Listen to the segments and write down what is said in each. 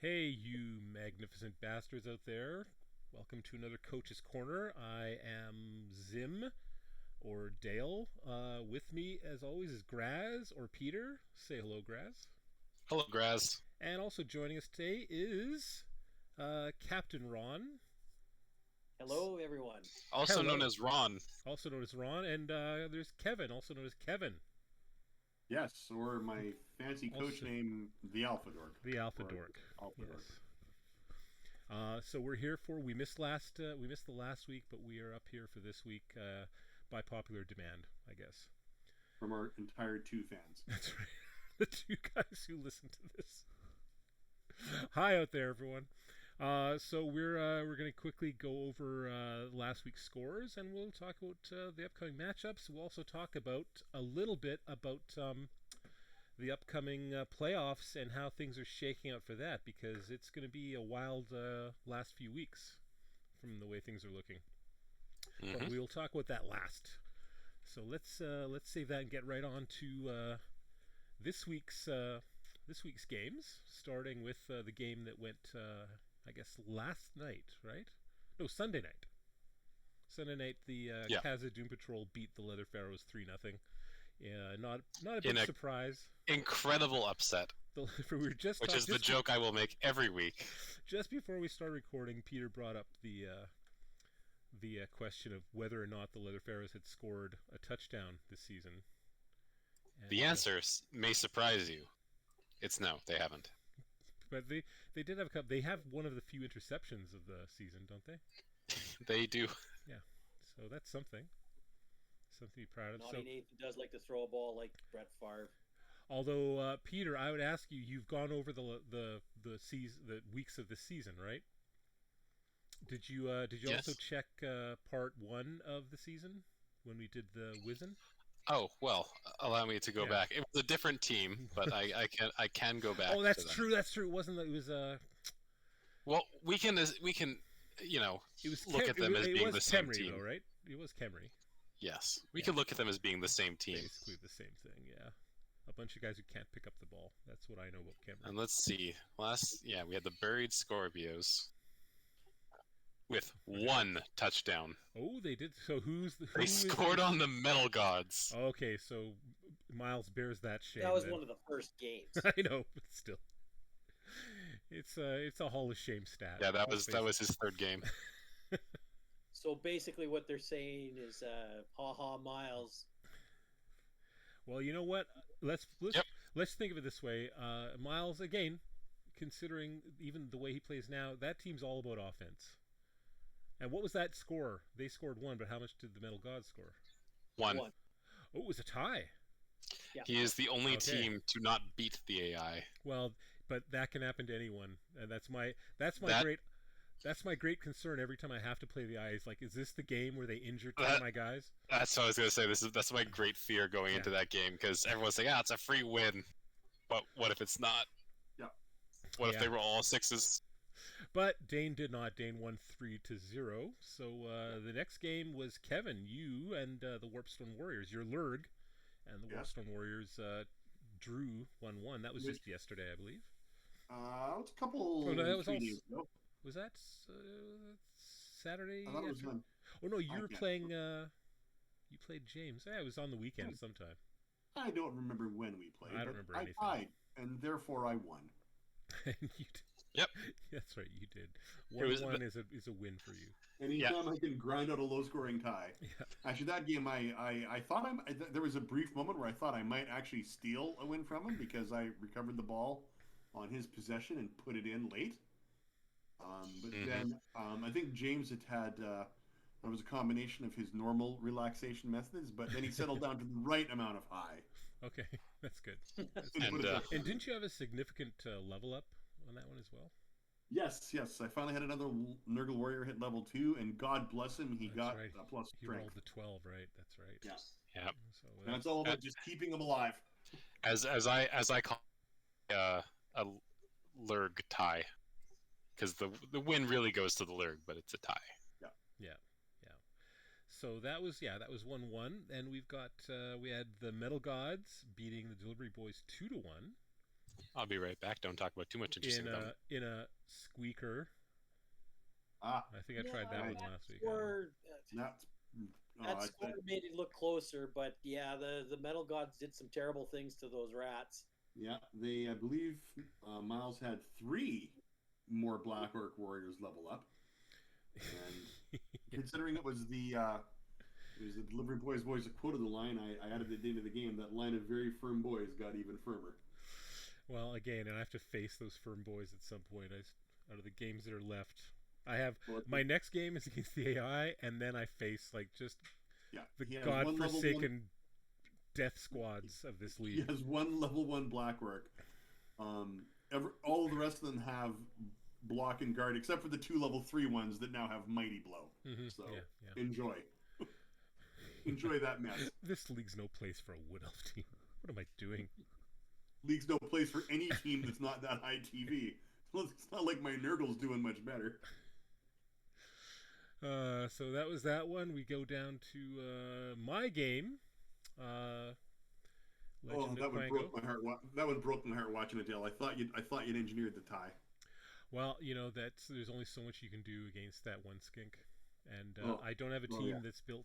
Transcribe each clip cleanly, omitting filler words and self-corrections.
Hey, you magnificent bastards out there. Welcome to another Coach's Corner. I am Zim, or Dale. With me, as always, is Graz, or Peter. Say hello, Graz. Hello, Graz. And also joining us today is Captain Ron. Hello, everyone. Also known Hello. as Ron. Also known as Ron. And there's Kevin, also known as Kevin. Yes, or my fancy coach Also- name, the Alpha Dork. The Alpha Or Dork. Alpha Dork. Yes. So we're here for we missed the last week, but we are up here for this week by popular demand, I guess. From our entire two fans. That's right. The two guys who listen to this. Hi out there, everyone. So we're going to quickly go over last week's scores, and we'll talk about the upcoming matchups. We'll also talk about a little bit about the upcoming playoffs and how things are shaking out for that, because it's going to be a wild last few weeks from the way things are looking. But we'll talk about that last. So let's save that and get right on to this week's games, starting with the game that went, I guess, last night, right? No, Sunday night. Sunday night, the Kaza Doom Patrol beat the Leather Pharaohs 3-0. Yeah, not a big surprise. Incredible upset. We were which is the joke I will make every week. Just before we start recording, Peter brought up the question of whether or not the Leather Pharaohs had scored a touchdown this season. And the answer may surprise you. It's no, they haven't. But they did have a couple. They have one of the few interceptions of the season, don't they? They do. Yeah. So that's something. Something to be proud of. Naughty Nathan does like to throw a ball like Brett Favre. Although, Peter, I would ask you, you've gone over the weeks of the season, right? Did you Yes. also check part 1 of the season when we did the Wizen? Oh, well, allow me to go back. It was a different team, but I can go back. Oh, that's to true. That's true. It wasn't. It was Well, we can look at them as being the same Kemry, team, though, right? It was Kemry. Yes, we can look at them as being the same team. Basically the same thing. Yeah, a bunch of guys who can't pick up the ball. That's what I know about Kemry. And let's see. We had the Buried Scorpios with one touchdown. Oh, they did. So They scored on the Metal Gods. Okay, so Miles bears that shame. That was then. one of the first games. I know, but still, it's a Hall of Shame stat. Yeah, that was his third game. So basically, what they're saying is, "Ha ha, Miles." Well, you know what? Let's think of it this way. Miles, again, considering even the way he plays now, that team's all about offense. And what was that score? They scored 1, but how much did the Metal Gods score? One. Oh, it was a tie. Yeah. He is the only team to not beat the AI. Well, but that can happen to anyone, and that's my great concern every time I have to play the eye. Is like, is this the game where they injure 10 of my guys? That's what I was going to say. That's my great fear going into that game, because everyone's like, it's a free win. But what if it's not? Yeah. What if they were all sixes? But Dane did not. Dane won 3-0. So the next game was Kevin, you and the Warpstone Warriors. Your Lurg and the Warpstone Warriors drew 1-1. That was just yesterday, I believe. It was a couple. Oh, no, that was days ago. Was that Saturday? I thought it was on. Oh no, you were playing. You played James. Yeah, it was on the weekend sometime. I don't remember when we played. I don't remember anything. I tied, and therefore I won. You did. Yep. That's right, you did. 1-1 is a win for you. Anytime I can grind out a low-scoring tie. Yeah. Actually, that game, I thought there was a brief moment where I thought I might actually steal a win from him because I recovered the ball on his possession and put it in late. But then I think James had it was a combination of his normal relaxation methods, but then he settled down to the right amount of high. Okay, that's good. And didn't you have a significant level up on that one as well? Yes. I finally had another Nurgle Warrior hit level 2, and God bless him, he got a plus strength. He rolled the 12, right? That's right. Yeah. Yep. So and it's all about just keeping him alive. As I call a Lurg tie, because the win really goes to the Lurg, but it's a tie. Yeah. So that was 1-1, and we've got we had the Metal Gods beating the Delivery Boys 2-1. I'll be right back. Don't talk about too much interesting stuff. in a squeaker. Ah, I think I tried that one last week. that's That score made it look closer, but yeah, the Metal Gods did some terrible things to those rats. yeah. I believe Miles had 3 more Black Orc Warriors level up, and considering it was the Delivery Boys that quoted the line, I added it into the game. That line of very firm boys got even firmer. Well, again, and I have to face those firm boys at some point. Out of the games that are left, I have my next game is against the AI, and then I face the godforsaken death squads of this league. He has 1 level 1 Black Orc. All of the rest of them have block and guard, except for the 2 level 3 ones that now have Mighty Blow. Mm-hmm. So enjoy. Enjoy that mess. This league's no place for a Wood Elf team. What am I doing? League's no place for any team that's not that high TV. Well, it's not like my Nurgle's doing much better. So that was that one. We go down to my game. That one broke my heart. That one broke my heart watching it, Dale. I thought you'd engineered the tie. Well, there's only so much you can do against that one skink, and I don't have a team that's built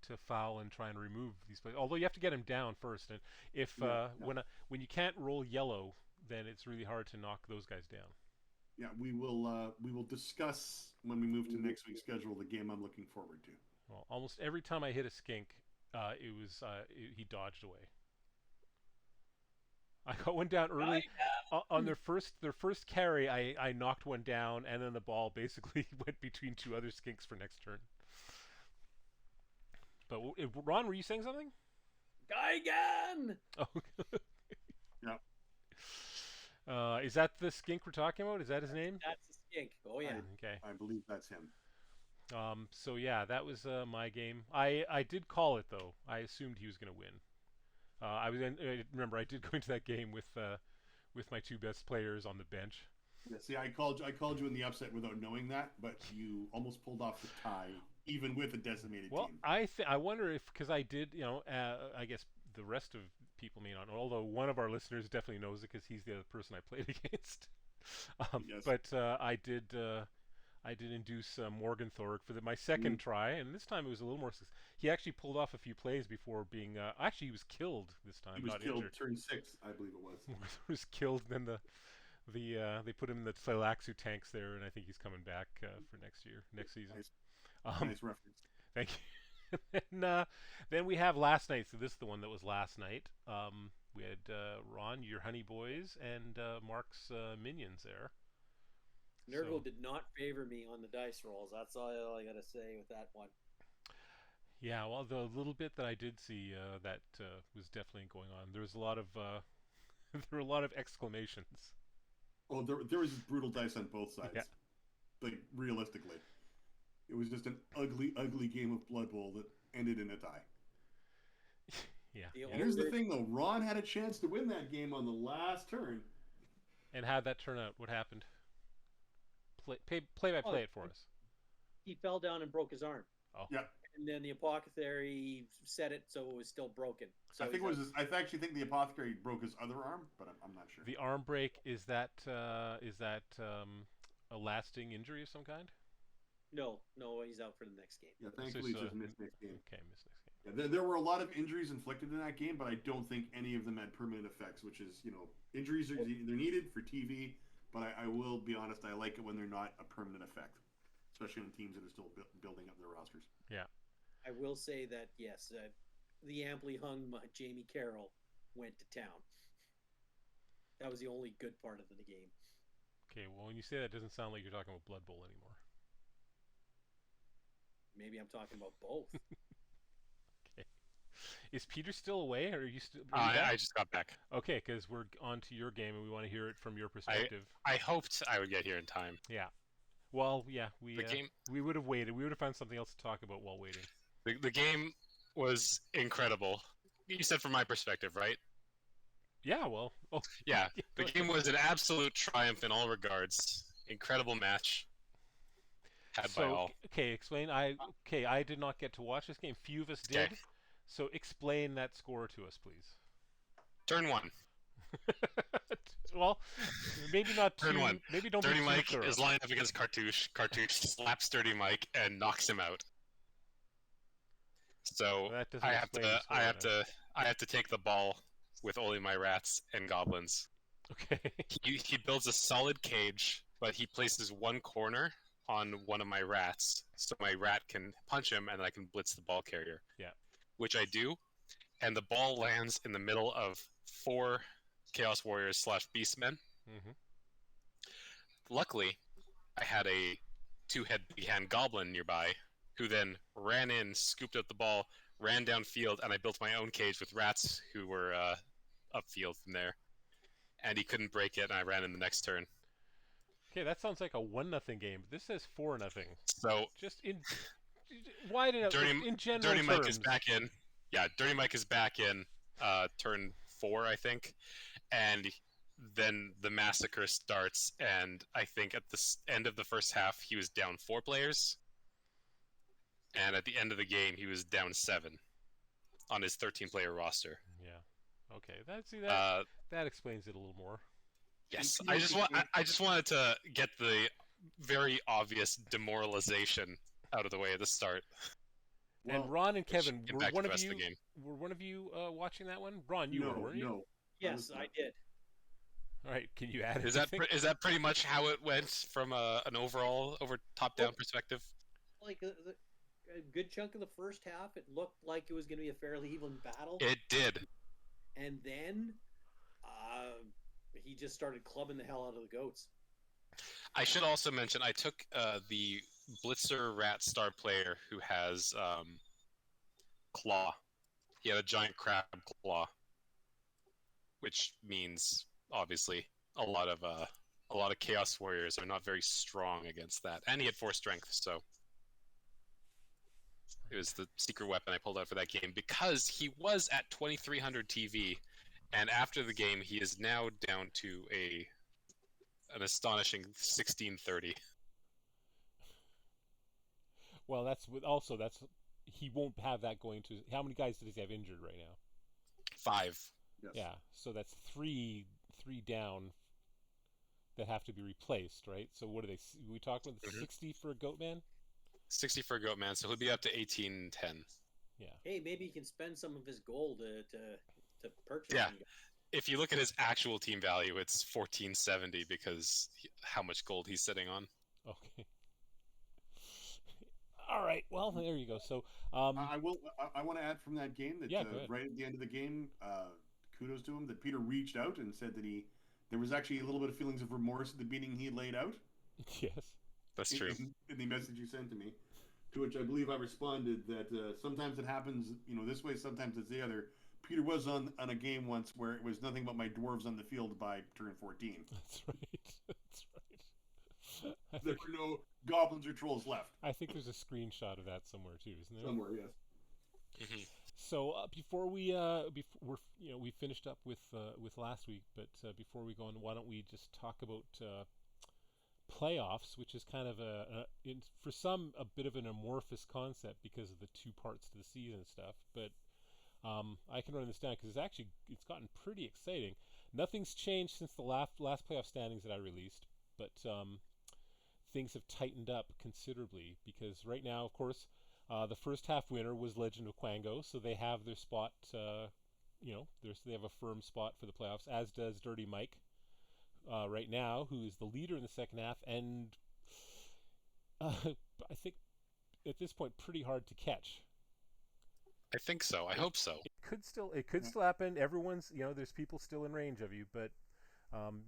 to foul and try and remove these players. Although you have to get him down first, and if when you can't roll yellow, then it's really hard to knock those guys down. Yeah, we will discuss when we move to next week's schedule the game I'm looking forward to. Well, almost every time I hit a skink, he dodged away. I got one down early on their first carry. I knocked one down, and then the ball basically went between 2 other skinks for next turn. But Ron, were you saying something? Gaigan! Oh. Yeah. Is that the skink we're talking about? Is that his name? That's the skink. Oh yeah. Okay. I believe that's him. So yeah, that was my game. I did call it though. I assumed he was going to win. Remember I did go into that game with my 2 best players on the bench. Yeah, see, I called you in the upset without knowing that, but you almost pulled off the tie, even with a decimated team. Well, I wonder if, because I did, I guess the rest of people may not know, although one of our listeners definitely knows it because he's the other person I played against. Yes. But I did induce Morgan Thorg for my second try, and this time it was a little more. He actually pulled off a few plays before being. Actually, he was killed this time. He was not killed injured. turn 6, I believe it was. He was killed. Then they put him in the Tleilaxu tanks there, and I think he's coming back for next season. Nice reference. Thank you. And then we have last night. So this is the one that was last night. We had Ron, your Honey Boys, and Mark's Minions there. Nurgle did not favor me on the dice rolls. That's all I got to say with that one. Yeah, well, the little bit that I did see that was definitely going on. There was a lot of there were a lot of exclamations. Oh, there was brutal dice on both sides. Yeah. Like, realistically. It was just an ugly, ugly game of Blood Bowl that ended in a tie. Yeah. And here's the thing, though. Ron had a chance to win that game on the last turn. And how'd that turn out? What happened? Play by play it for us. He fell down and broke his arm. Oh. Yeah. And then the apothecary set it so it was still broken. So I actually think the apothecary broke his other arm, but I'm not sure. The arm break, is that a lasting injury of some kind? No, he's out for the next game. Yeah, thankfully he just missed next game. Okay, missed next game. Yeah, there were a lot of injuries inflicted in that game, but I don't think any of them had permanent effects, which is, injuries they're needed for TV, but I will be honest, I like it when they're not a permanent effect, especially on teams that are still building up their rosters. Yeah. I will say that, yes, the amply hung Jamie Carroll went to town. That was the only good part of the game. Okay, well, when you say that, it doesn't sound like you're talking about Blood Bowl anymore. Maybe I'm talking about both. Okay. Is Peter still away, or are you still? I just got back. Okay, because we're on to your game, and we want to hear it from your perspective. I hoped I would get here in time. Yeah. Well, yeah, we would have waited. We would have found something else to talk about while waiting. The game was incredible. You said from my perspective, right? Yeah, well. Oh. Yeah, the game was an absolute triumph in all regards. Incredible match. Had by all. Okay, explain. I did not get to watch this game. Few of us did. Okay. So explain that score to us, please. Turn 1. Well, maybe not too. Turn one. Maybe don't Dirty be too Mike thorough. is lined up against Cartouche. Cartouche slaps Dirty Mike and knocks him out. So That doesn't I have explain to, the score, then. I have to take the ball with only my rats and goblins. Okay. He builds a solid cage, but he places one corner on one of my rats, so my rat can punch him, and I can blitz the ball carrier. Yeah. Which I do, and the ball lands in the middle of 4 Chaos Warriors / Beastmen. Mm-hmm. Luckily, I had a 2-head big hand goblin nearby, who then ran in, scooped up the ball, ran downfield, and I built my own cage with rats who were upfield from there. And he couldn't break it, and I ran in the next turn. Okay, that sounds like a 1-0 game. This says 4-0. So Just in wide enough in general Dirty terms. Mike is back in. Yeah, Dirty Mike is back in turn 4, I think. And then the massacre starts, and I think at the end of the first half, he was down 4 players. And at the end of the game, he was down 7 on his 13-player roster. Yeah. Okay. That explains it a little more. Yes, I just wanted to get the very obvious demoralization out of the way at the start. Well, and Ron and Kevin, were one of you watching that one? Ron, you were, weren't you? No. Yes, I did. All right, can you add anything? Is that pretty much how it went from an overall top-down perspective? Like a good chunk of the first half, it looked like it was going to be a fairly even battle. It did. And then he just started clubbing the hell out of the goats. I should also mention I took the Blitzer Rat star player who has claw. He had a giant crab claw, which means obviously a lot of Chaos Warriors are not very strong against that, and he had 4 strength, so it was the secret weapon I pulled out for that game because he was at 2300 TV, and after the game he is now down to an astonishing 1630. Well, that's he won't have that going to. How many guys does he have injured right now? 5. Yes. Yeah, so that's three down that have to be replaced, right? So what are they? We talked about 60 for a goat man. 60 for a goat man, so he'll be up to 1810. Yeah. Hey, maybe he can spend some of his gold to purchase. Yeah. If you look at his actual team value, it's 1470 because how much gold he's sitting on. Okay. All right. Well, there you go. So I want to add from that game that right at the end of the game, kudos to him that Peter reached out and said that there was actually a little bit of feelings of remorse at the beating he laid out. Yes. That's true. In the message you sent to me, to which I believe I responded that sometimes it happens, this way, sometimes it's the other. Peter was on a game once where it was nothing but my dwarves on the field by turn 14. That's right. There were no goblins or trolls left. I think there's a screenshot of that somewhere too, isn't there? Somewhere, yes. Mm-hmm. So before we we finished up with last week, but before we go on, why don't we just talk about playoffs, which is kind of for some a bit of an amorphous concept because of the 2 parts to the season and stuff, but I can run this down because it's gotten pretty exciting. Nothing's changed since the last playoff standings that I released, but things have tightened up considerably because right now, of course, the first half winner was Legend of Quango, so they have their spot. They have a firm spot for the playoffs, as does Dirty Mike right now, who is the leader in the second half, and I think at this point pretty hard to catch. I think so. I hope so. It could still happen. Everyone's, there's people still in range of you, but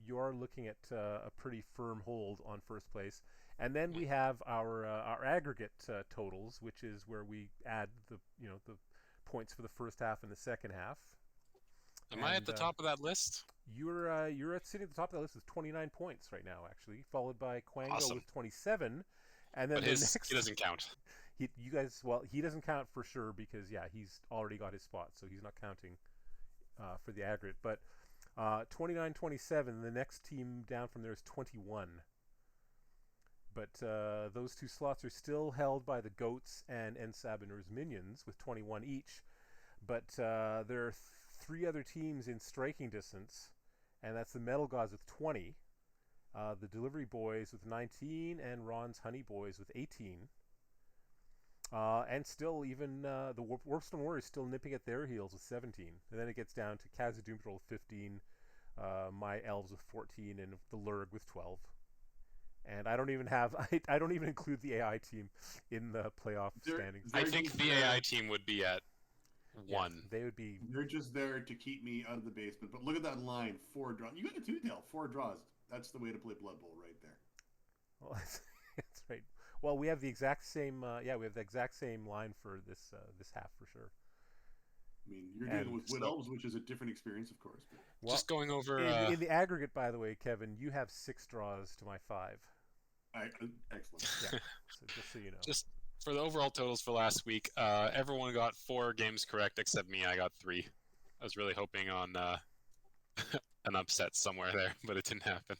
you are looking at a pretty firm hold on first place. And then we have our aggregate totals, which is where we add the points for the first half and the second half. Am I at the top of that list? You're sitting at the top of that list with 29 points right now, actually, followed by Quango with 27, and then but he doesn't count. He doesn't count for sure because he's already got his spot, so he's not counting for the aggregate. But 29-27, the next team down from there is 21. But those 2 slots are still held by the Goats and Sabiner's Minions with 21 each. But there are 3 other teams in striking distance, and that's the Metal Gods with 20, the Delivery Boys with 19, and Ron's Honey Boys with 18. And still, even the Warpstone Warriors still nipping at their heels with 17. And then it gets down to Khazad-dûm Patrol with 15, my Elves with 14, and the Lurg with 12. And I don't even have I don't even include the AI team in the playoff standings. I think the AI team would be at 1. They would be. They're just there to keep me out of the basement. But look at that line: 4 draws. You got a 2-tail, 4 draws. That's the way to play Blood Bowl right there. Well, that's right. Well, we have the exact same. We have the exact same line for this half for sure. I mean, you're dealing with Wood Elves, which is a different experience, of course. But... Well, just going over in the aggregate, by the way, Kevin, you have 6 draws to my 5. Excellent. Yeah. So just so you know. Just for the overall totals for last week, everyone got 4 games correct except me. I got 3. I was really hoping on an upset somewhere there, but it didn't happen.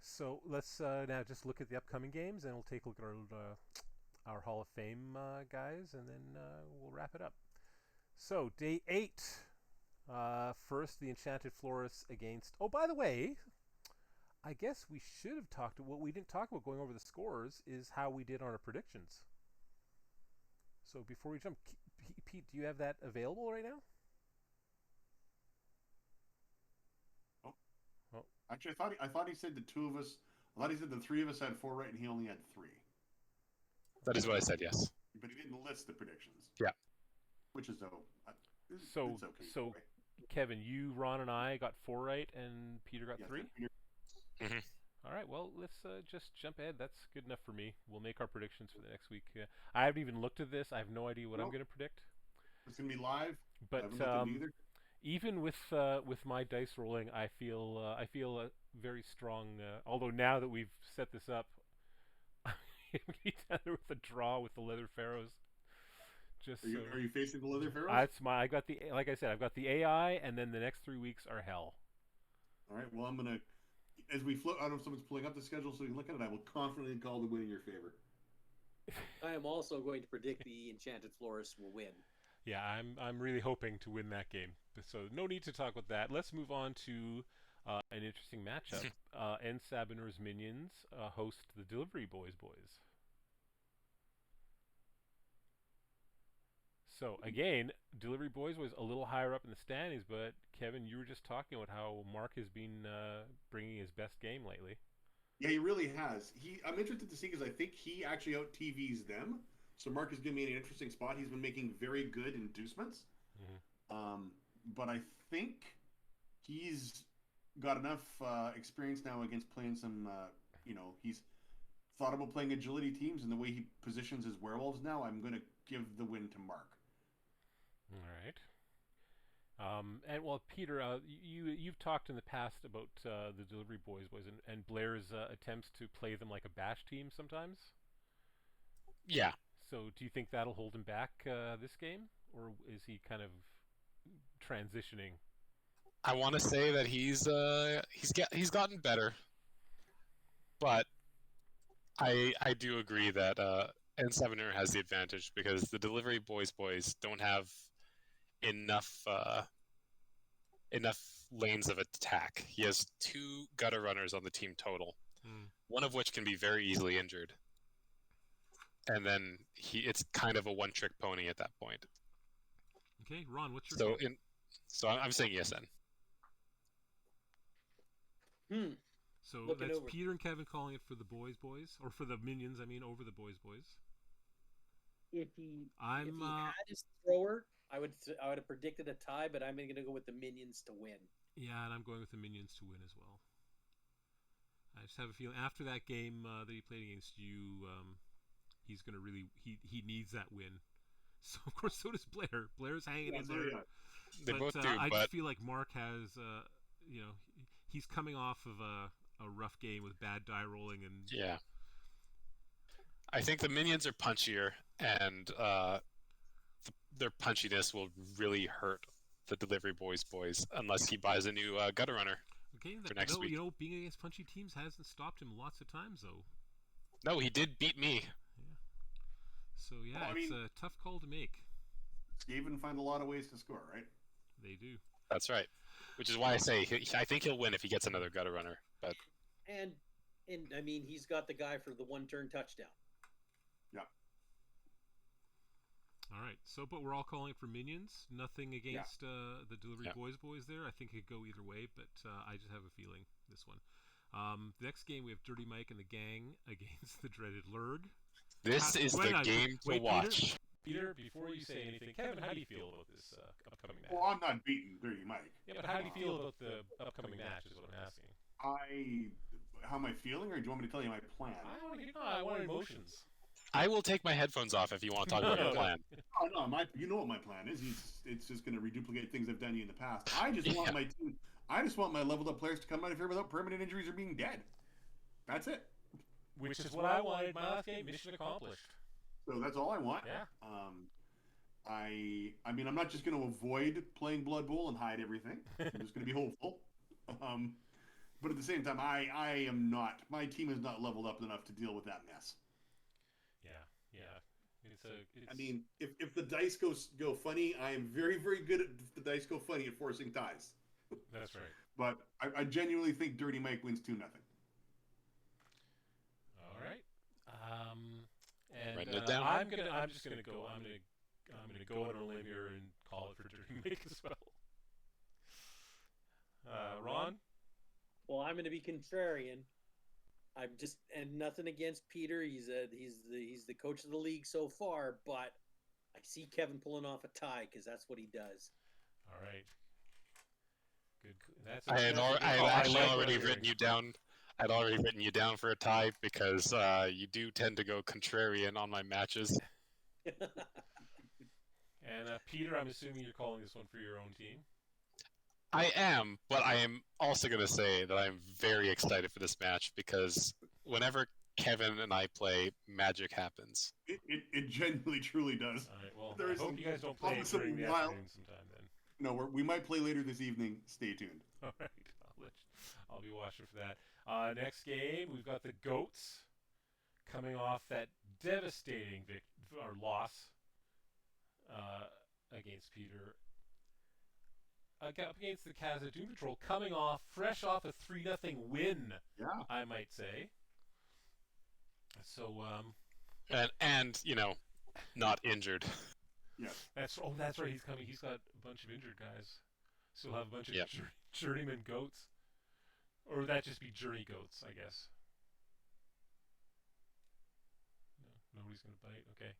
So let's now just look at the upcoming games, and we'll take a look at our Hall of Fame guys, and then we'll wrap it up. So day 8, first the Enchanted Florists against. Oh, by the way, I guess we should have talked. What we didn't talk about going over the scores is how we did on our predictions. So before we jump, Pete, do you have that available right now? Actually, I thought he said the 2 of us. I thought he said the 3 of us had 4 right, and he only had 3. That is what I said. Yes. But he didn't list the predictions. Yeah. Which is it's okay. So Kevin, you, Ron, and I got 4 right, and Peter got 3. Mm-hmm. All right. Well, let's just jump ahead. That's good enough for me. We'll make our predictions for the next week. I haven't even looked at this. I have no idea what I'm going to predict. It's going to be live. But even with my dice rolling, I feel very strong. Although now that we've set this up, I'm down there with a draw with the Leather Pharaohs. Are you facing the Leather Pharaohs? I got the, like I said, I've got the AI, and then the next 3 weeks are hell. All right. Well, I'm gonna, as we float. I don't know if someone's pulling up the schedule so you can look at it. I will confidently call the win in your favor. I am also going to predict the Enchanted Florists will win. Yeah, I'm really hoping to win that game. So no need to talk about that. Let's move on to an interesting matchup. N. Sabiner's Minions host the Delivery Boys. So again, Delivery Boys was a little higher up in the standings, but Kevin, you were just talking about how Mark has been bringing his best game lately. Yeah, he really has. I'm interested to see because I think he actually out TVs them. So Mark is giving me an interesting spot. He's been making very good inducements. Mm-hmm. But I think he's got enough experience now against playing some, he's thought about playing agility teams, and the way he positions his werewolves now, I'm going to give the win to Mark. All right. And well, Peter, you've talked in the past about the Delivery Boys and Blair's attempts to play them like a bash team sometimes. Yeah. So do you think that'll hold him back this game, or is he kind of transitioning? I want to say that he's gotten better, but I do agree that N7er has the advantage because the Delivery Boys don't have enough lanes of attack. He has 2 gutter runners on the team total, one of which can be very easily injured. And then it's kind of a one-trick pony at that point. Okay, Ron, what's your So I'm saying yes, then. So that's Peter and Kevin calling it for the boys, or for the Minions. I mean, over the boys. If he had his thrower, I would have predicted a tie, but I'm going to go with the Minions to win. Yeah, and I'm going with the Minions to win as well. I just have a feeling after that game that he played against you, he's going to really he needs that win. So of course, so does Blair. Blair's hanging in there. Yeah. They both do. I just feel like Mark has, he's coming off of a rough game with bad die rolling and. Yeah. I think the Minions are punchier, and their punchiness will really hurt the Delivery Boys unless he buys a new gutter runner. Okay, for next week. Being against punchy teams hasn't stopped him lots of times, though. No, he did beat me. Yeah. So it's a tough call to make. Skaven find a lot of ways to score, right? They do. That's right. which is why I say I think he'll win if he gets another gutter runner. But And I mean, he's got the guy for the one-turn touchdown. All right. So, but we're all calling for minions. Nothing against the delivery boys there. I think it could go either way, but I just have a feeling this one. The next game we have Dirty Mike and the gang against the dreaded Lurg. this is the game to watch. Peter, before you say anything, Kevin, how do you feel about this upcoming match? Well, I'm not beating Dirty Mike. Yeah, but how do you feel about the upcoming match? Is what I'm asking. How am I feeling, or do you want me to tell you my plan? I want emotions. I will take my headphones off if you want to talk about your plan. Oh no, you know what my plan is. It's just going to reduplicate things I've done in the past. I just want my team. I just want my leveled up players to come out of here without permanent injuries or being dead. That's it. Which is what I wanted my last game. Mission accomplished. So that's all I want. Yeah. I mean, I'm not just going to avoid playing Blood Bowl and hide everything. I'm just going to be hopeful. But at the same time, I am not. My team is not leveled up enough to deal with that mess. Yeah. I mean, if the dice go funny, I am very, very good at the dice go funny at forcing ties. That's right. But I genuinely think Dirty Mike wins 2-0. All right. Writing it down. I'm just gonna go. I'm gonna go on a limb here and call it for Dirty Mike as well. Ron. Well, I'm going to be contrarian. I'm just, and nothing against Peter. He's the coach of the league so far, but I see Kevin pulling off a tie because that's what he does. All right. Good. I had actually already written you down. I'd already written you down for a tie because you do tend to go contrarian on my matches. And Peter, I'm assuming you're calling this one for your own team. I am, but I am also going to say that I'm very excited for this match because whenever Kevin and I play, magic happens. It genuinely, truly does. All right, well, I hope you guys don't play during the afternoon sometime then. No, we might play later this evening. Stay tuned. All right, I'll be watching for that. Next game, we've got the Goats coming off that devastating loss against Peter. Against the Casa Doom Patrol, coming off fresh off a 3-0 win. Yeah, I might say. So and you know, not injured. Yeah, that's right. He's coming. He's got a bunch of injured guys. So he'll have a bunch of journeyman goats, or would that just be journey goats? I guess. No, nobody's gonna bite. Okay.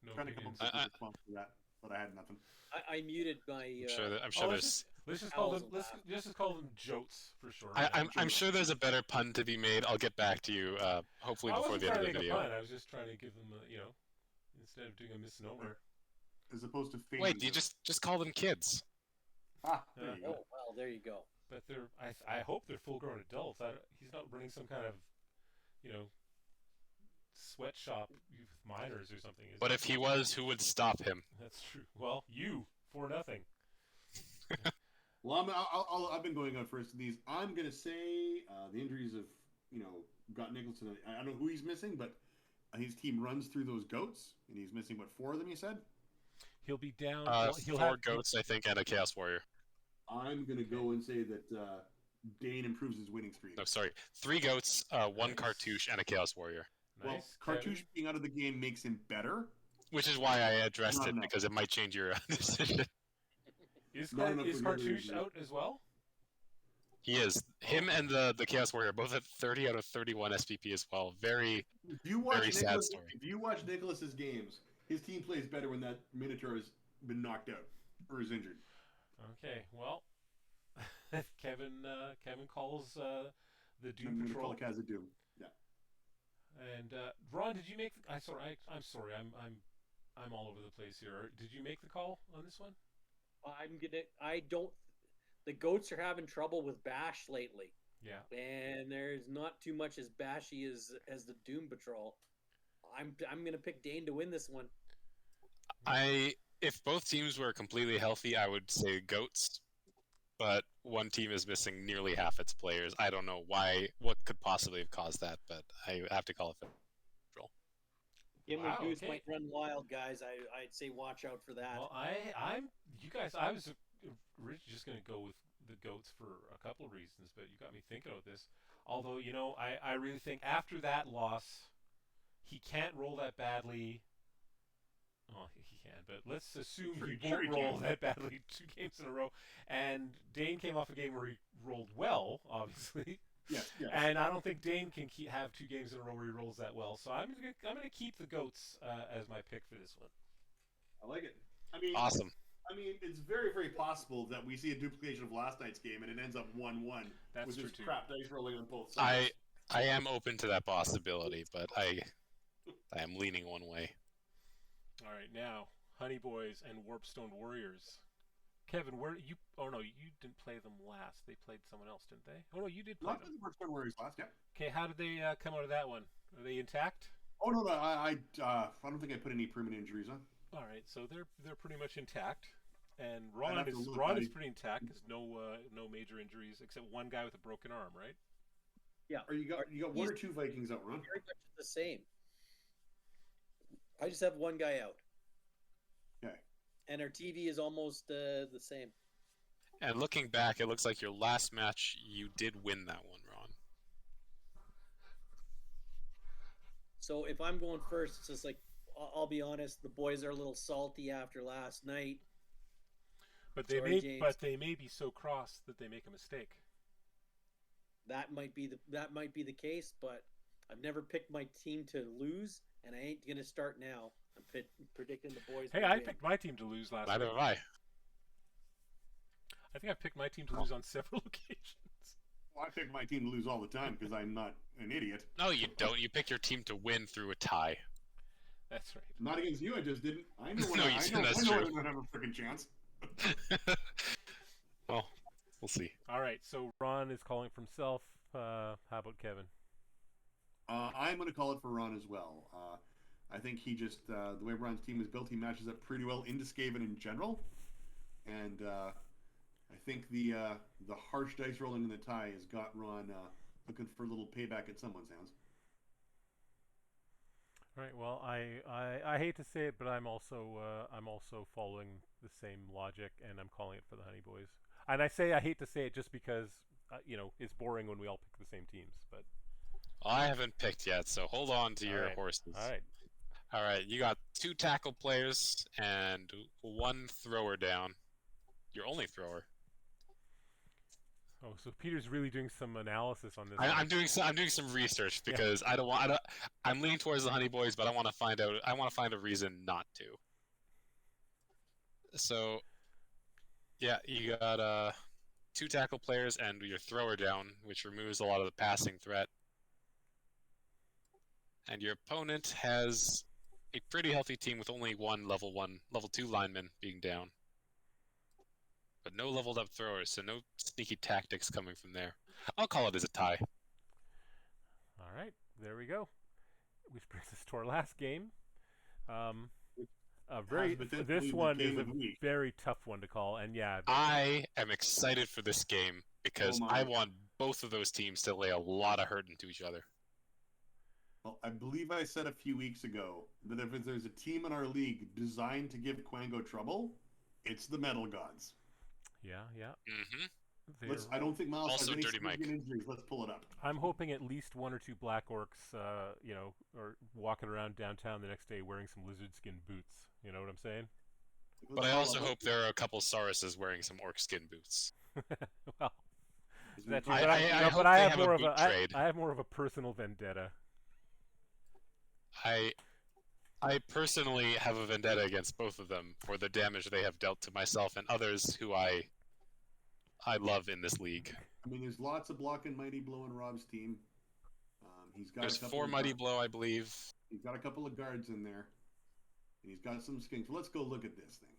No trying to come up with a response to that, but I had nothing. I muted my. I'm sure there's. Let's just call them Jotes for short. I'm sure there's a better pun to be made. I'll get back to you, hopefully before the end of the video. I was just trying to give them, instead of doing a misnomer. As opposed to phases. Wait, you just call them kids. There you go. Oh well, there you go. But I hope they're full-grown adults. He's not running some kind of, sweatshop with minors or something. But if he was, who would stop him? That's true. Well, you 4-0. Well, I've been going on first in these. I'm gonna say the injuries of got Nicholson. I don't know who he's missing, but his team runs through those goats, and he's missing 4 of them. You said he'll be down. He'll have goats, I think, and a Chaos Warrior. I'm gonna go and say that Dane improves his winning streak. No, sorry, 3 goats, 1 Cartouche, and a Chaos Warrior. Well, Nice. Cartouche being out of the game makes him better. Which is why I addressed it, because it might change your decision. Is Cartouche out as well? He is. Him and the Chaos Warrior both at 30 out of 31 SPP as well. Very sad story. If you watch Nicholas's games, his team plays better when that Minotaur has been knocked out or is injured. Okay, well, Kevin calls the Doom I'm Patrol. going to call it Casa Doom. Yeah. And Ron, did you make? I'm sorry. I'm all over the place here. Did you make the call on this one? The Goats are having trouble with Bash lately. Yeah. And there's not too much as bashy as the Doom Patrol. I'm gonna pick Dane to win this one. If both teams were completely healthy, I would say Goats. But one team is missing nearly half its players. I don't know what could possibly have caused that, but I have to call it Patrol. Gimli Goose might run wild, guys. I'd say watch out for that. Well, I was originally just going to go with the goats for a couple of reasons, but you got me thinking about this. Although, I really think after that loss, he can't roll that badly. Oh, he can, but let's assume he won't roll that badly 2 games in a row. And Dane came off a game where he rolled well, obviously. Yes. And I don't think Dane can have 2 games in a row where he rolls that well. So I'm gonna keep the goats as my pick for this one. I like it. I mean, Awesome. I mean, it's very, very possible that we see a duplication of last night's game and it ends up 1-1 That's with true this too. crap dice rolling on both sides. I am open to that possibility, but I am leaning one way. All right, now Honey Boys and Warpstone Warriors. Kevin, where you? Oh no, you didn't play them last. They played someone else, didn't they? Oh no, you did play Not them. the Warpstone Warriors last, yeah. Okay, how did they come out of that one? Are they intact? Oh no, I don't think I put any permanent injuries on. All right, so they're pretty much intact, and I'd Ron have is to look. Ron is pretty intact. There's no major injuries except one guy with a broken arm, right? Yeah. Or you got one or two Vikings out, Ron? Very much the same. I just have one guy out. Okay. And our TV is almost the same. And looking back, it looks like your last match, you did win that one, Ron. So if I'm going first, it's just like, I'll be honest, the boys are a little salty after last night. But they may be so cross that they make a mistake. That might be the case, but I've never picked my team to lose, and I ain't gonna start now. I'm predicting the boys. Hey, I picked my team to lose last Neither night. have I. I think I picked my team to lose on several occasions. Well, I pick my team to lose all the time because I'm not an idiot. No, you don't. You pick your team to win through a tie. That's right. Not against you, I just didn't. I know when No, I you know, didn't, that's I know true. I don't have a freaking chance. Well, we'll see. All right, so Ron is calling for himself. How about Kevin? I'm going to call it for Ron as well. I think he just, the way Ron's team is built, he matches up pretty well into Skaven in general. And I think the harsh dice rolling in the tie has got Ron looking for a little payback at someone's hands. All right. Well, I hate to say it, but I'm also following the same logic, and I'm calling it for the Honey Boys. And I say I hate to say it just because it's boring when we all pick the same teams. But I haven't picked yet, so hold on to your right. horses. All right. All right, you got 2 tackle players and 1 thrower down. Your only thrower. Oh, so Peter's really doing some analysis on this. I'm doing some research because I'm leaning towards the Honey Boys, but I want to find a reason not to. So, yeah, you got 2 tackle players and your thrower down, which removes a lot of the passing threat. And your opponent has a pretty healthy team with only 1 level 2 lineman being down. But no leveled up throwers, so no sneaky tactics coming from there. I'll call it as a tie. All right, there we go. Which brings us to our last game. This one is a very tough one to call, and yeah. I am excited for this game because I want both of those teams to lay a lot of hurt into each other. Well, I believe I said a few weeks ago that if there's a team in our league designed to give Quango trouble, it's the Metal Gods. Yeah. Mm-hmm. I don't think Miles Also has any Dirty Mike. injuries. Let's pull it up. I'm hoping at least 1 or 2 black orcs, are walking around downtown the next day wearing some lizard skin boots. You know what I'm saying? But I also hope there are a couple Sauruses wearing some orc skin boots. Well, that's I but hope I they have have more a of boot a trade. I have more of a personal vendetta. I personally have a vendetta against both of them for the damage they have dealt to myself and others who I love in this league. I mean, there's lots of block and Mighty Blow in Rob's team. There's 4 Mighty Blow, I believe. He's got a couple of guards in there, and he's got some skinks. Let's go look at this thing.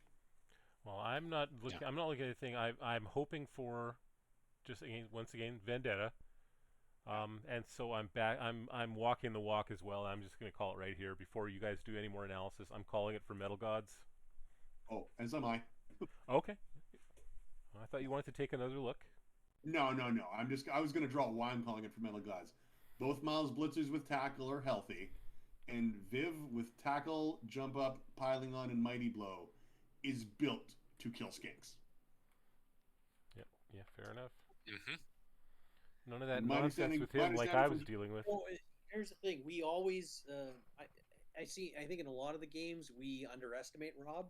Well, I'm not looking. Yeah. I'm not looking at anything. I'm hoping for, once again, vendetta. And so I'm back. I'm walking the walk as well. I'm just going to call it right here before you guys do any more analysis. I'm calling it for Metal Gods. Oh, as am I. Okay. I thought you wanted to take another look. No. I was going to draw why I'm calling it for Metal Gods. Both Miles Blitzers with tackle are healthy, and Viv with tackle, jump up, piling on, and Mighty Blow is built to kill skinks. Yep. Yeah, fair enough. Mm-hmm. None of that My nonsense understanding- with my him like I understanding was from- dealing with. Well, here's the thing: we always, I think in a lot of the games we underestimate Rob.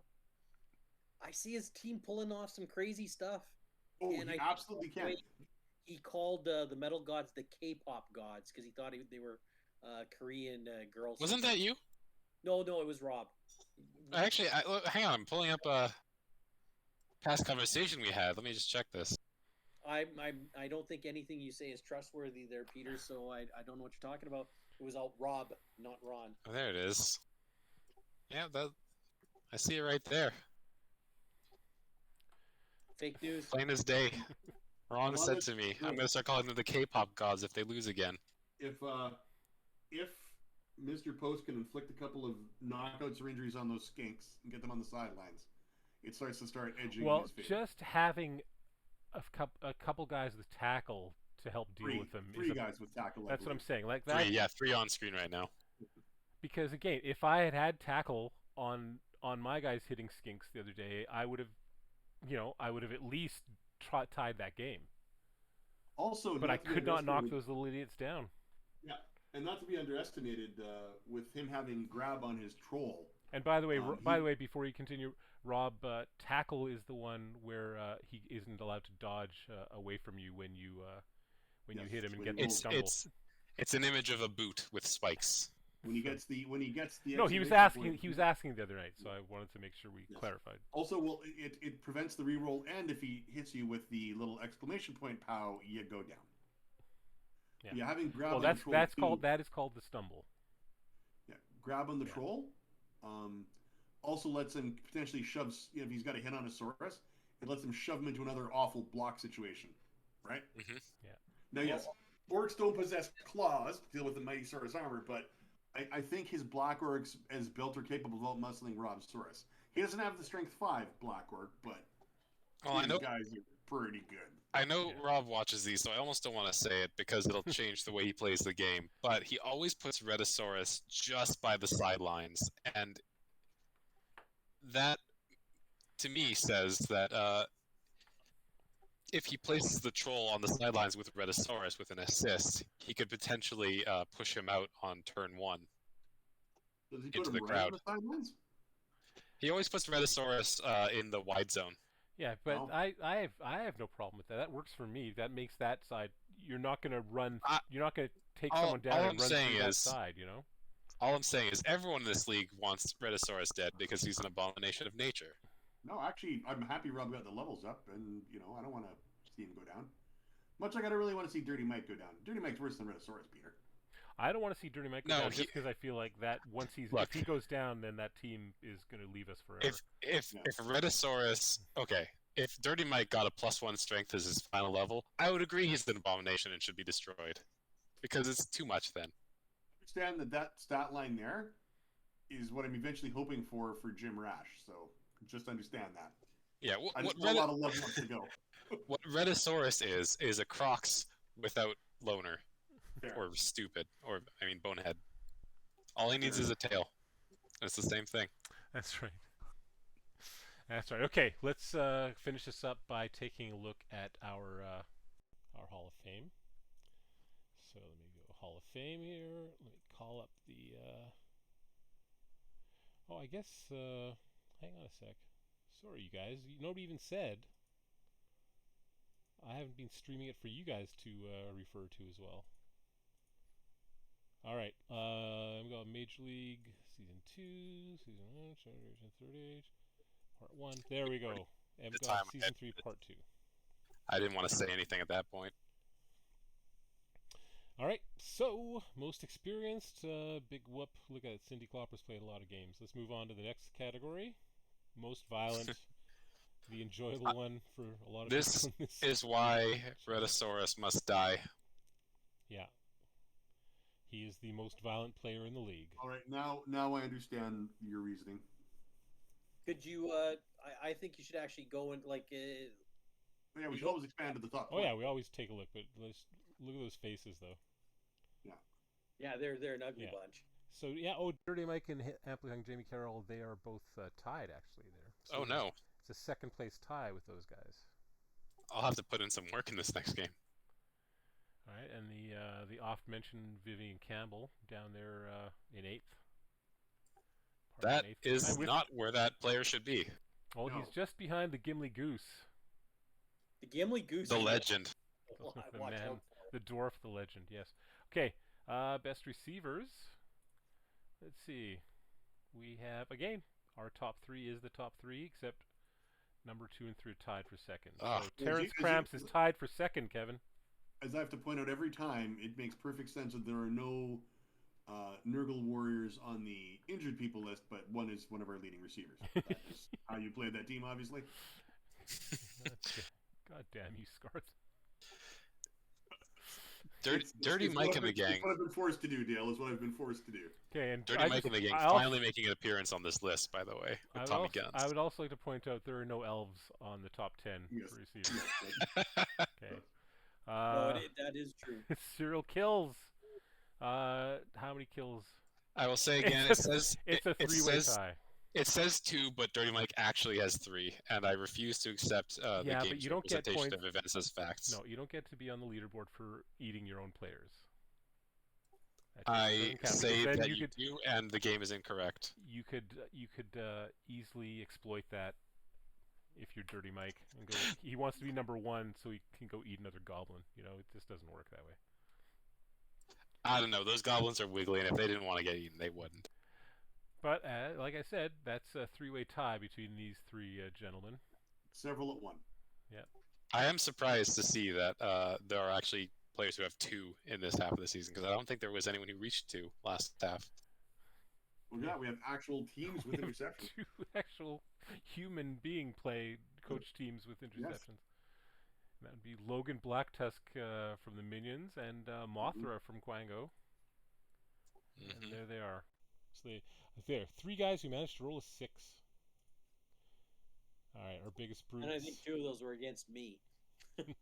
I see his team pulling off some crazy stuff. Oh, And he I think absolutely the can. way he called the metal gods the K-pop gods because he thought they were Korean girls. Wasn't that you? No, it was Rob. Actually, hang on. I'm pulling up a past conversation we had. Let me just check this. I don't think anything you say is trustworthy there, Peter. So I don't know what you're talking about. It was all Rob, not Ron. Oh, there it is. Yeah, I see it right there. Fake news. Plain as day. Ron Well, said that's to me, good. "I'm gonna start calling them the K-pop gods if they lose again." If Mr. Post can inflict a couple of knockouts or injuries on those skinks and get them on the sidelines, it starts to start edging in Well, his favor. just having a couple guys with tackle to help deal with them Three is guys with tackle. I that's what I'm believe. saying. Like that, Three on screen right now. because again, if I had tackle on my guys hitting skinks the other day, I would have, I would have at least tied that game. Also, But I to be could not knock underestimated- those little idiots down. Yeah, and not to be underestimated, with him having grab on his troll. And by the way, he- before you continue, Rob, tackle is the one where he isn't allowed to dodge away from you when you Yes, hit him and when get he the rolls. stumble. It's an image of a boot with spikes. When he gets the No, he was exclamation asking. point- He was asking the other night, so I wanted to make sure we Yes. clarified. Also, well, it prevents the reroll, and if he hits you with the little exclamation point, pow, you go down. Yeah. Having grab Well, on the that's troll too, that is called the stumble. Yeah, grab on the Yeah. troll. Also lets him potentially shoves. If he's got a hit on a Saurus, it lets him shove him into another awful block situation, right? Mhm. Yeah. Now, yes, orcs don't possess claws to deal with the mighty Saurus armor, but I think his black orcs as built are capable of outmuscling Rob's Saurus. He doesn't have the strength 5 black orc, but Well, I these know guys are pretty good. I know Rob watches these, so I almost don't want to say it because it'll change the way he plays the game. But he always puts Rhedosaurus just by the sidelines, and that, to me, says that if he places the troll on the sidelines with Rhedosaurus with an assist, he could potentially push him out on turn 1. Does he Into put him the right crowd. on the sidelines? He always puts Rhedosaurus in the wide zone. Yeah, but Oh. I have no problem with that. That works for me. That makes that side. You're not going to run. You're not going to take all- someone down all and I'm run saying through that is- side. You know. All I'm saying is everyone in this league wants Rhedosaurus dead because he's an abomination of nature. No, actually, I'm happy Rob got the levels up, and I don't want to see him go down. Much like I don't really want to see Dirty Mike go down. Dirty Mike's worse than Rhedosaurus, Peter. I don't want to see Dirty Mike go No, down he- just because I feel like that once Look. if he goes down, then that team is going to leave us forever. If Yeah. Rhedosaurus, okay, if Dirty Mike got a +1 strength as his final level, I would agree he's an abomination and should be destroyed, because it's too much then. Understand that stat line there is what I'm eventually hoping for Jim Rash. So just understand that. Yeah, I just got a lot of love left to go. what Rhedosaurus is a Crocs without loner Fair. or stupid or bonehead. All he needs Fair. is a tail. It's the same thing. That's right. That's right. Okay, let's finish this up by taking a look at our Hall of Fame. So let me go Hall of Fame here. Let me call up the. Oh, I guess. Hang on a sec. Sorry, you guys. Nobody even said. I haven't been streaming it for you guys to refer to as well. All right. I've got Major League Season 2, Season 1, Generation 38, Part 1. There we go. I've The got time Season ahead. 3, Part 2. I didn't want to say anything at that point. All right. So, most experienced, big whoop. Look at it. Cindy Clopper's played a lot of games. Let's move on to the next category. Most violent. The enjoyable one for a lot of This people in this. is why Rhedosaurus must die. Yeah. He is the most violent player in the league. All right, now I understand your reasoning. Could you? I think you should actually go and like. Yeah, we should always expand to the top. Oh yeah, we always take a look, but let's look at those faces though. Yeah, they're an ugly Yeah. bunch. So yeah, Dirty Mike and Amplifying Jamie Carroll, they are both tied actually there. So Oh no. It's a second place tie with those guys. I'll have to put in some work in this next game. All right, and the oft-mentioned Vivian Campbell down there in 8th. That is not where that player should be. Well, No. he's just behind the Gimli Goose. The Gimli Goose. The legend. The Watch man, out the dwarf, the legend, yes. Okay, best receivers. Let's see. We have, again, our top 3 is the top 3, except number 2 and 3 are tied for second. Ah. So Terrence Cramps is tied for second, Kevin. As I have to point out every time, it makes perfect sense that there are no Nurgle Warriors on the injured people list, but one is one of our leading receivers. That is how you played that team, obviously. God damn you, Scarth. Dirty Mike in the gang. It's what I've been forced to do, Dale. Is what I've been forced to do. Okay, and Dirty Mike in the gang finally making an appeance on this list, by the way, with Tommy Guns. I would also like to point out there are no elves on the top 10 for receivers. Okay. that is true. Serial kills. How many kills? I will say again, it says it's a 3-way tie. It says 2, but Dirty Mike actually has 3, and I refuse to accept the game's representation of events as facts. No, you don't get to be on the leaderboard for eating your own players. I say that you do, and the game is incorrect. You could easily exploit that if you're Dirty Mike and go. He wants to be number 1, so he can go eat another goblin. You know, it just doesn't work that way. I don't know. Those goblins are wiggly, and if they didn't want to get eaten, they wouldn't. But like I said, that's a 3-way tie between these 3 gentlemen. Several at one. Yep. I am surprised to see that there are actually players who have 2 in this half of the season, because I don't think there was anyone who reached 2 last half. Well, yeah, we have actual teams with interceptions. 2 actual human being coach teams with interceptions. Yes. That would be Logan Blacktusk from the Minions and Mothra from Quango. And there they are. So there are 3 guys who managed to roll a 6. All right, our biggest brutes. And I think 2 of those were against me. Here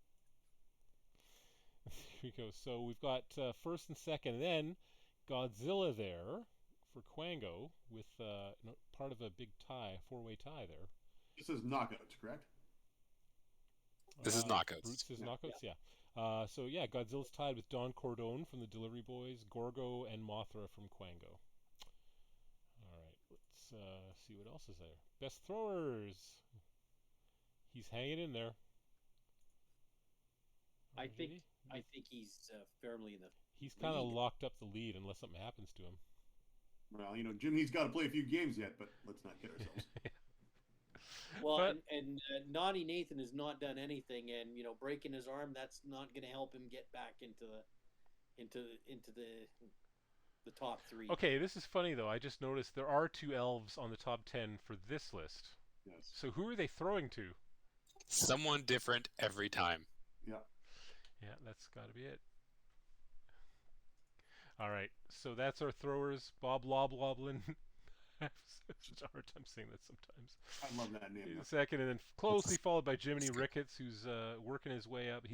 we go. So we've got first and second, and then Godzilla there for Quango with part of a big tie, 4-way tie there. This is knockouts, correct? This is knockouts. Brutes is knockouts, yeah. So yeah, Godzilla's tied with Don Cordone from the Delivery Boys, Gorgo, and Mothra from Quango. All right, let's see what else is there. Best throwers. He's hanging in there. I think he's firmly in the. He's kind of locked up the lead unless something happens to him. Well, Jim, he's got to play a few games yet, but let's not kid ourselves. Well, and Naughty Nathan has not done anything, and breaking his arm, that's not going to help him get back into the top 3. Okay, this is funny though. I just noticed there are 2 elves on the top 10 for this list. Yes. So who are they throwing to? Someone different every time. Yeah. Yeah, that's got to be it. All right, so that's our throwers. Bob Lobloblin. I have such a hard time saying that sometimes. I love that name. Second, and then closely followed by Jiminy Ricketts, who's working his way up.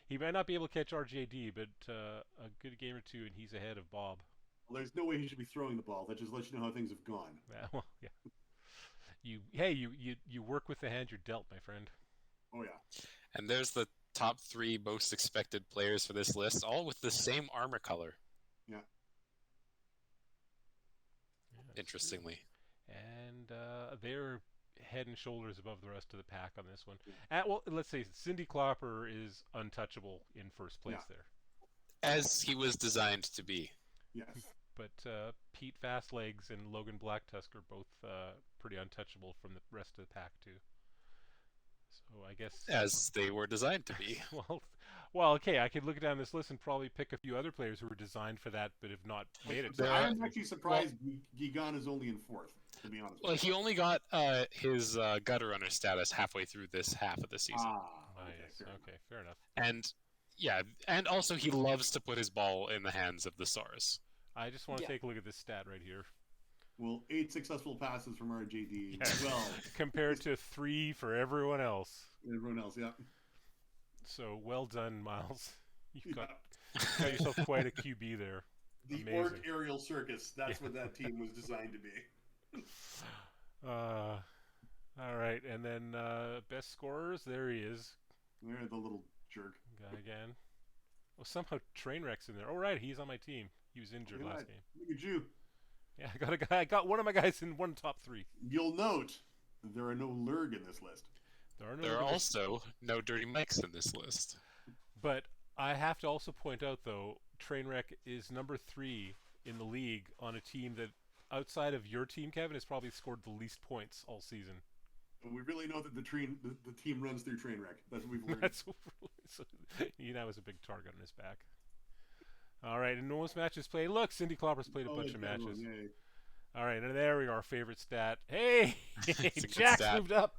He might not be able to catch RJD, but a good game or 2, and he's ahead of Bob. Well, there's no way he should be throwing the ball. That just lets you know how things have gone. Yeah, well, yeah. You work with the hand you're dealt, my friend. Oh yeah. And there's the top 3 most expected players for this list, all with the same armor color. Yeah. Interestingly. And they're head and shoulders above the rest of the pack on this one. Well, let's say Cindy Clopper is untouchable in first place there. As he was designed to be. Yes. But Pete Fastlegs and Logan Blacktusk are both pretty untouchable from the rest of the pack too. So I guess as they were designed to be. Well, okay. I could look down this list and probably pick a few other players who were designed for that, but have not made it. I'm actually surprised Gigan is only in 4th. To be honest. Well, he only got his gutter runner status halfway through this half of the season. Okay, fair enough. And yeah, and also he loves to put his ball in the hands of the SARS. I just want to take a look at this stat right here. Well, 8 successful passes from RJD. Well, compared to 3 for everyone else. Everyone else, yeah. So well done, Miles. You've got yourself quite a QB there. The Orc Aerial Circus. That's what that team was designed to be. All right, and then best scorers. There he is. They're the little jerk. Guy again. Well, somehow Trainwreck's in there. Oh, right, he's on my team. He was injured Yeah, last game. Look at you. Yeah, I got a guy. I got one of my guys in one top 3. You'll note there are no Lurg in this list. There are also no dirty mics in this list. But I have to also point out, though, Trainwreck is number 3 in the league on a team that, outside of your team, Kevin, has probably scored the least points all season. And we really know that the team runs through Trainwreck. That's what we've learned. That's so, he now has a big target on his back. All right, and most matches played. Look, Cindy Clopper's played a bunch of matches. Yay. All right, and there we go, our favorite stat. Hey, It's a good Jack's stat. moved up.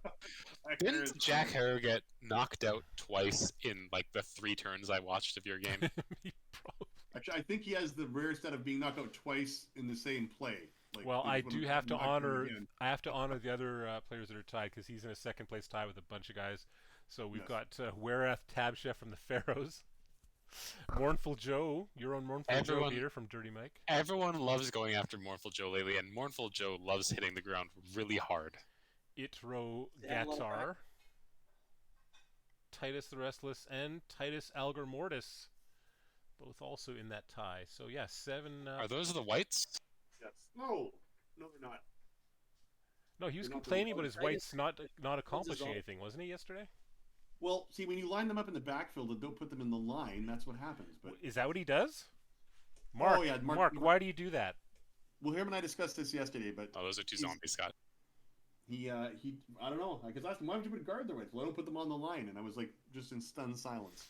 Didn't Jack Harrow get knocked out twice in like the 3 turns I watched of your game? He probably- Actually, I think he has the rare stat of being knocked out twice in the same play. Like, Well, I he's one do of have to knocked out honor. again. I have to honor the other players that are tied because he's in a second place tie with a bunch of guys. So we've Yes. got Werath Tabchef from the Pharaohs, Mournful Joe, your own Mournful Joe Everyone- Peter from Dirty Mike, Everyone loves going after Mournful Joe lately, and Mournful Joe loves hitting the ground really hard. Itro Yeah, I love Gatar, Titus the Restless, and Titus Algar Mortis, both also in that tie. So yeah, 7. Are those the whites? Yes. No, they're not. No, he was They're not the complaining about Whites. his whites not all- accomplishing anything, wasn't he, yesterday? Well, see, when you line them up in the backfield and don't put them in the line, that's what happens. But Is that what he does? Mark, yeah, Mark, why do you do that? well, him and I discussed this yesterday. But Oh, those are 2 He's- zombies, Scott. he, I don't know. Because I asked him, why would you put guard their whites? Well, I don't put them on the line, and I was like, just in stunned silence.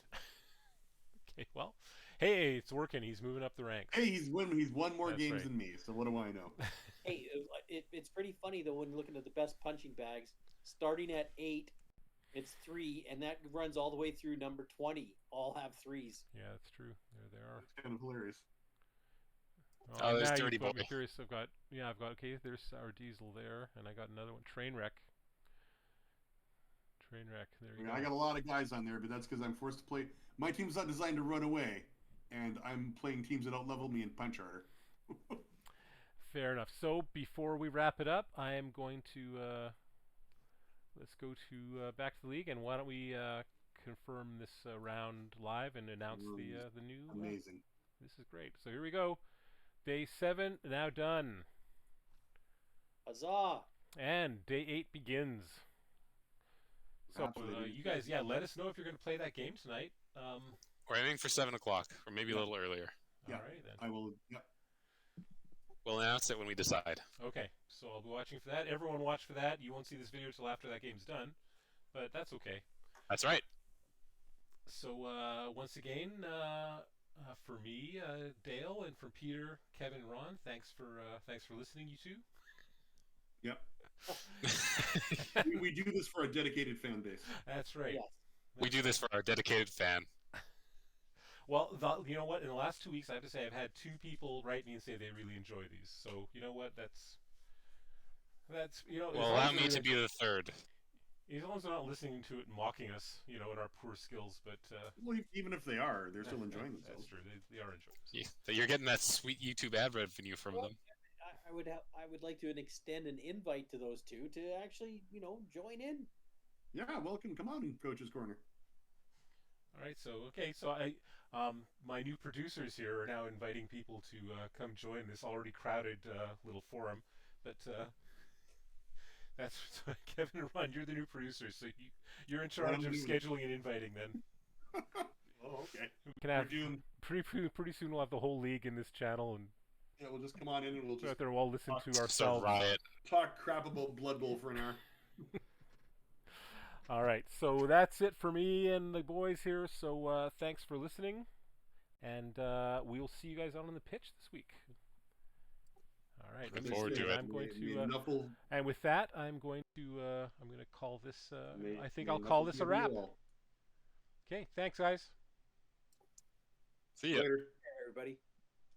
Okay, well, hey, it's working. He's moving up the ranks. Hey, he's won more That's games right. than me. So what do I know? Hey, it's pretty funny though when you're looking at the best punching bags. Starting at 8, it's 3, and that runs all the way through number 20. All have 3s. Yeah, that's true. There they are. It's kind of hilarious. Oh, there's now Dirty you've got me Boy. curious. I've got okay. There's our Diesel there, and I got another one. Trainwreck. Trainwreck. There I you mean, go. I got a lot of guys on there, but that's because I'm forced to play. My team's not designed to run away, and I'm playing teams that outlevel me in punch harder. Fair enough. So before we wrap it up, I am going to let's go to back to the league, and why don't we confirm this round live and announce the new. Amazing. This is great. So here we go. Day 7 now done, Huzzah! and day 8 begins. So Absolutely. you guys, let us know if you're going to play that game tonight. We're aiming for 7 o'clock, or maybe a little earlier. Yeah. All right then. I will. Yep. We'll announce it when we decide. Okay, so I'll be watching for that. Everyone watch for that. You won't see this video until after that game's done, but that's okay. That's right. So once again, for me, Dale, and for Peter, Kevin, and Ron, thanks for listening, you two. Yep. we do this for a dedicated fan base. That's right. Yes. We do this for our dedicated fan. Well, you know what? In the last 2 weeks, I have to say I've had 2 people write me and say they really enjoy these. So you know what? That's you know. as Well, long allow as me they're- to be the third. As long as they're not listening to it and mocking us, in our poor skills. But Well, even if they are, they're still enjoying themselves. That's true. They are enjoying. themselves. That you're getting that sweet YouTube ad revenue from Well, them. I would like to extend an invite to those 2 to actually join in. Yeah, welcome. Come on, Coach's Corner. All right, so my new producers here are now inviting people to come join this already crowded little forum. But that's Kevin and Ron. You're the new producers, so you're in charge of scheduling and inviting. Then Oh, okay. we can have We're doing- pretty soon we'll have the whole league in this channel, and Yeah, we'll just come on in and we'll so out just there we'll all listen to It's a ourselves. riot. talk crap about Blood Bowl for an hour. All right, so that's it for me and the boys here. So thanks for listening, and we'll see you guys out on the pitch this week. All right, Looking forward to it. I'm going to, Knuckle, and with that, I'm going to call this. may- I think may I'll call knuckles this a never wrap. wall. Okay, thanks, guys. See ya. Later. Everybody.